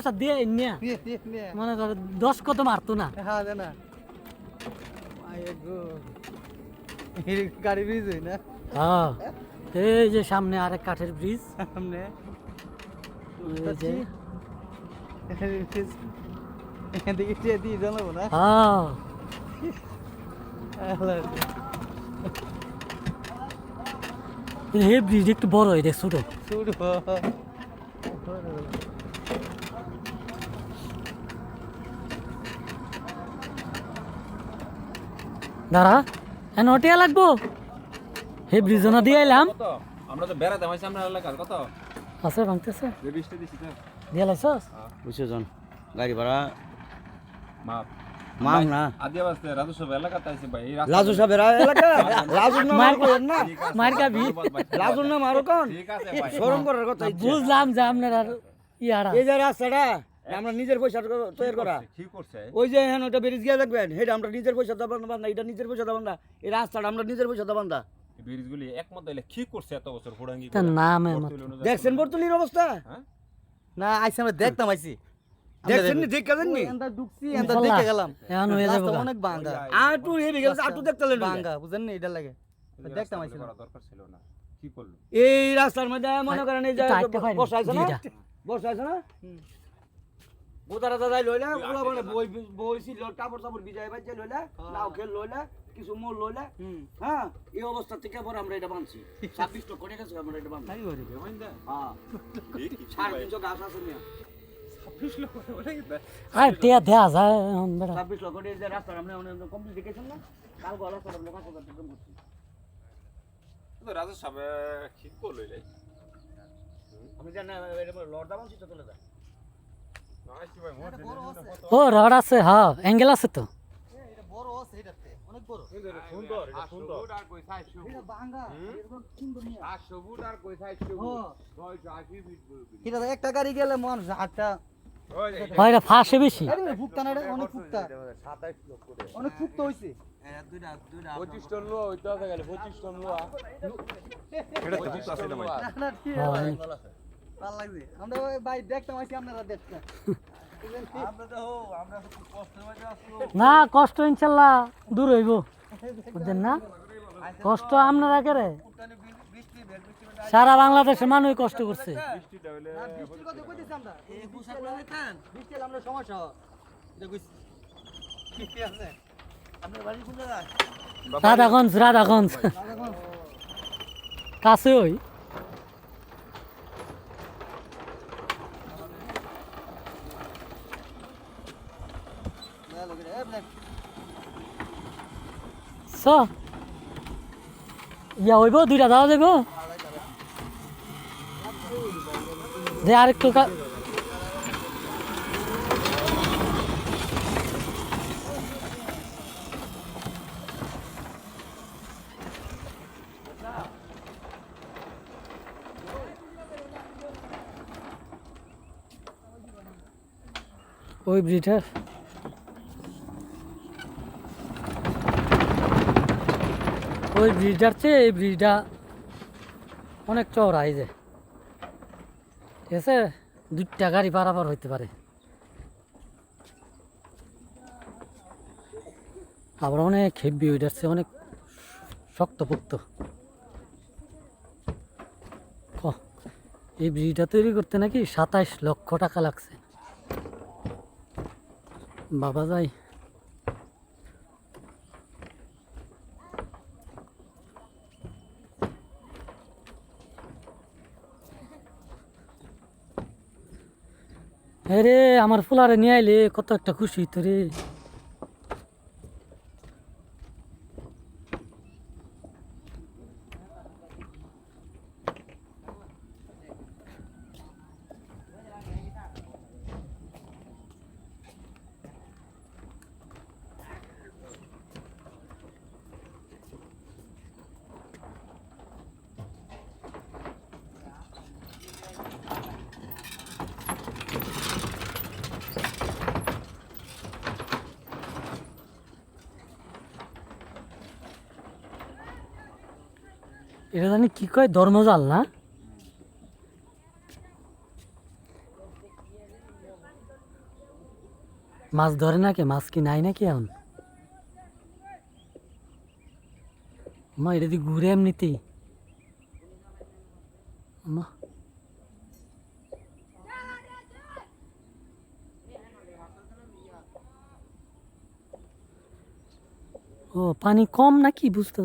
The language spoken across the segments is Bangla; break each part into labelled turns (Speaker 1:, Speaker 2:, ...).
Speaker 1: আচ্ছা দিয়ে নিয়া মনে করো 10 কত মারতো না।
Speaker 2: হ্যাঁ জানা গাড়ি ব্রিজ হই না
Speaker 1: হ্যাঁ এই যে সামনে আরেক কাঠের ব্রিজ
Speaker 2: সামনে
Speaker 1: এই যে
Speaker 2: এদিকে যে দিয়ে জানাবো না
Speaker 1: হ্যাঁ এই ব্রিজ একটু বড় এই দেখ ছোট
Speaker 2: শুরু
Speaker 1: দাঁড়া এন ওটিয়া লাগবো হে ব্রিজ না দিয়ে এলাম
Speaker 3: আমরা তো বেড়াতে হইছে আমরা এলাকার কত
Speaker 1: আছে ভাঙতেছে
Speaker 3: যে 20 টা দিছি তো
Speaker 1: দিয়ে লাইছস
Speaker 4: বুঝছো জন গাড়ি ভাড়া
Speaker 3: মাপ
Speaker 4: মাম না
Speaker 3: আদিয়া বাসতে রাজু সব এলাকাতে আইছে ভাই এই রাস্তা
Speaker 4: লাজু সাহেবের এলাকা লাজুর নাম আর কইেন না
Speaker 1: মার খাবি
Speaker 4: লাজুর নাম আরো কোন
Speaker 3: ঠিক আছে ভাই
Speaker 4: শরম করার কথা ইচ্ছে
Speaker 1: বুঝলাম যে আপনার আর ইয়ারা
Speaker 4: এই যে রাস্তাটা আমরা নিজের পয়সা তৈরি করা
Speaker 3: কি করছে
Speaker 4: ওই যে হ্যাঁ ওটা ব্রিজ গিয়ে দেখবেন এটা আমরা নিজের পয়সা দাবান বান্ধা এটা নিজের পয়সা দাবান না এই রাস্তাটা আমরা নিজের পয়সা দাবান দা
Speaker 3: ব্রিজগুলি একমত হইলে কি করছে এত বছর ফুড়াঙ্গি
Speaker 1: তার নামে
Speaker 4: দেখছেন বর্তলির অবস্থা
Speaker 2: না আইসি আমরা দেখতাম আইসি
Speaker 4: দেখছেন নি দেখ কেন নি
Speaker 2: এন্ডা ঢুকছি এন্ডা দেখে গেলাম
Speaker 1: এখন হয়ে যাবে
Speaker 2: রাস্তা অনেক ভাঙা
Speaker 4: আর তুই হেভি গেল আর তুই দেখতে লেন
Speaker 2: ভাঙা বুঝেন নি এটা লাগে দেখতাম আইসি
Speaker 3: করা দরকার ছিল না কি করলো
Speaker 4: এই রাস্তার মধ্যে মনে করেন এই যে বসা আছে না বসা আছে না বোতারা দাদাই লইলা ওলা বলে বই ছিল কাপড় চাপড় ভিজাই বাজে লইলা নাও খেল লইলা কিছু মোল লইলা হ্যাঁ এই অবস্থা থেকে পর আমরা এটা বানছি 26 লক্ষ টাকা গেছে আমরা এটা বানছি
Speaker 2: তাই করে
Speaker 4: হ্যাঁ 350 গাছ আছে মিয়া
Speaker 3: 26 লক্ষ বলে কি
Speaker 1: আর টিয়া দেয়া যায় এখন বেটা
Speaker 4: 26 লক্ষ টাকা যে রাস্তা আমরা কমপ্লিট দেখেছেন না কাল গলা রাস্তা আমরা 5000 টাকা করছি
Speaker 3: তো রাজু সব ঠিক করলো এলাই
Speaker 4: আমি জানি এটা লর্ড দাম ছিল চলে যায়
Speaker 3: নাইস ভাই মোর
Speaker 1: ও রড আছে হ্যাঁ অ্যাঙ্গেল আছে তো
Speaker 2: এটা বড় আছে এটাতে অনেক বড়
Speaker 3: সুন্দর এটা সুন্দর আর কই 400
Speaker 2: এটা ভাঙা এরকম সুন্দর নিয়া
Speaker 3: 800 ফুট আর কই 400
Speaker 2: হ্যাঁ
Speaker 3: 680 ফিট বলবি
Speaker 2: এটা একটা গাড়ি গেলে মন হাতটা
Speaker 3: ওই
Speaker 1: হয় এটা ফাঁসে বেশি
Speaker 2: আরে ফুকতা না এটা অনেক ফুকতা
Speaker 3: 27 লক্ষ টাকা
Speaker 2: অনেক ফুকতা হইছে
Speaker 3: 25 টন লোয়া হইতো আছে গেলে 25 টন লোয়া এটা তো ঠিক আছে না ভাই
Speaker 2: না না ঠিক
Speaker 1: হ্যাঁ।
Speaker 2: আছে ভালো লাগছে আমরা ওই ভাই দেখতাম আইছি আপনারা দেখতেন
Speaker 3: আমরা তো আমরা খুব কষ্টের মধ্যে আসলো
Speaker 1: না কষ্ট ইনশাল্লাহ দূর হইব বুঝছেন না কষ্ট আপনারা করে সারা বাংলাদেশের মানুষ কষ্ট করছে
Speaker 3: বৃষ্টিটা হইলে
Speaker 2: বৃষ্টির কথা কইতেছি আমরা এই বুঝা পড়া দিতেন বৃষ্টি হলে আমরা সমস্যা হয় এটা কইছি ঠিক আছে আপনার বাড়ি কোন জায়গায়
Speaker 1: রাধাগঞ্জ কাছে ওই স ইয়া হইব দুইটা দাওয়া দেব যে আরেকটু ওই ব্রিজের ওই ব্রিজটার চেয়ে এই ব্রিজটা অনেক চওড়া এই যে ঠিক আছে 2টা গাড়ি পারাপার হইতে পারে আবার অনেক হেভি ওইটার চেয়ে অনেক শক্তপোক্ত এই ব্রিজটা তৈরি করতে নাকি 27 লক্ষ টাকা লাগছে বাবা যাই রে আমার ফুলারে নিয়ে আইলে কত একটা খুশি হইতো রে এটা জানি কি কয় ধর্মজাল না মাছ ধরে নাকি, মাছ কি নাই নাকি এখন? মা এটা দিয়ে ঘুরে এমনিতেই মা। ও পানি কম নাকি বুঝতে।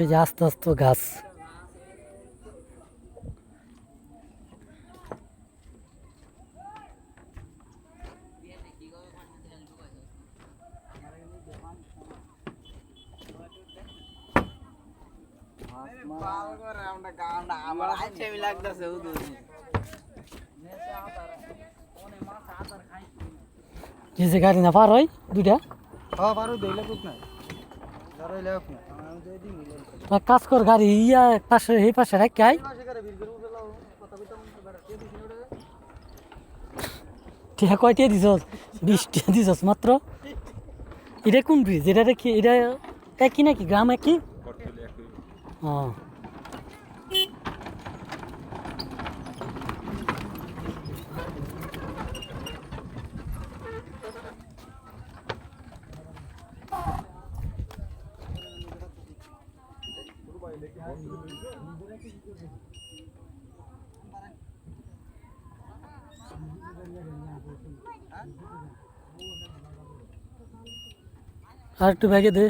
Speaker 1: এই যে আস্তে আস্তে গাছ। এই যে গাড়ি না পার হয় দুইটা।
Speaker 2: হ্যাঁ পারো দইলে কুক নাই দাঁড়াইলে হোক না
Speaker 1: এক কাজ কর, গাড়ি ইয়া এক পাশে এই পাশে রাখি আই। টিয়া কয়টা দিছস? 20 টিয়া দিছস মাত্র। এটা কোন ব্রিজ? এটা দেখি, এটা একই নাকি, গ্রাম একই? ও আর একটু ব্যাগে দে।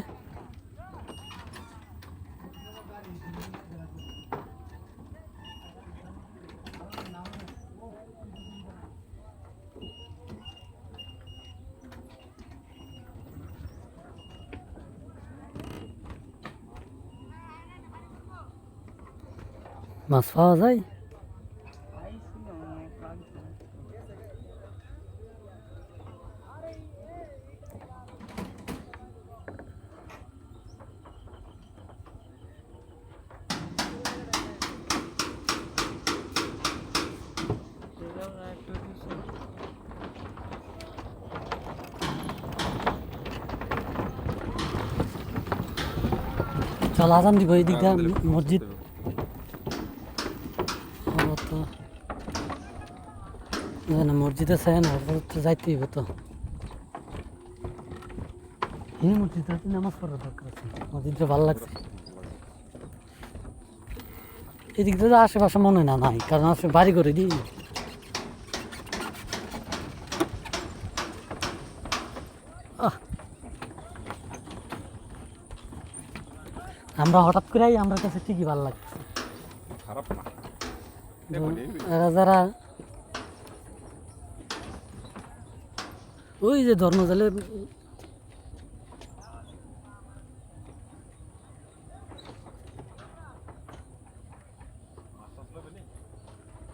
Speaker 1: মাছ পাওয়া যায়? চল আজান দিব এই দিকটা মসজিদ। মসজিদে চাই না, তো যাইতে হইব তো। এই মসজিদে নামাজ পড়ার দরকার আছে, মসজিদটা ভালো লাগছে। এদিক থেকে আশেপাশে মনে হয় না নাই, কারণ আসে বাড়ি করে দিই। আমরা হঠাৎ করে আমরা কাছে ঠিকই ভালো লাগছে।
Speaker 3: খারাপ না
Speaker 1: এরা যারা ওই যে ধর্মজালে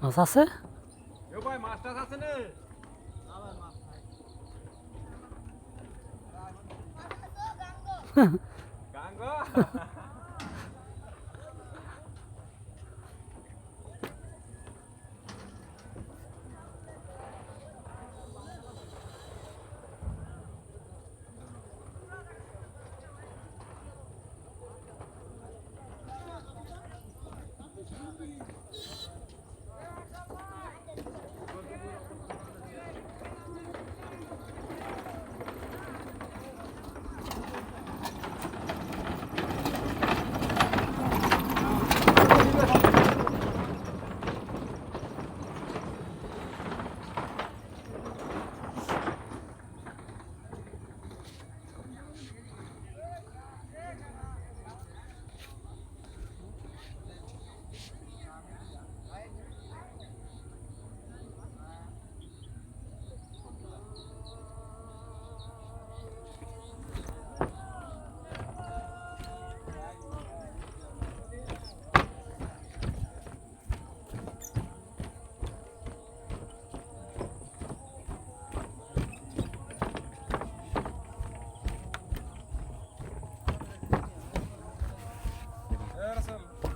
Speaker 1: মাছ আছে।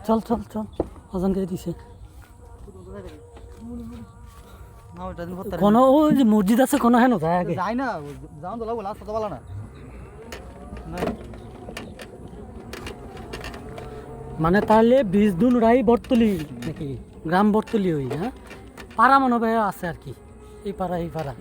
Speaker 1: চল চল চল আজান দিয়ে দিছে
Speaker 2: না ওটা দিন করতে
Speaker 1: কোনো ওই যে মসজিদ আছে কোনো হেন যায় আগে
Speaker 2: যাই না যাও তো লাগবো লাস্ট তো বলা না
Speaker 1: মানে তাহলে বীজ দুনরাই বর্তলি নাকি গ্রাম বর্তলি হই হ্যাঁ পাড়া মনে হয় আছে আর কি এই পাড়া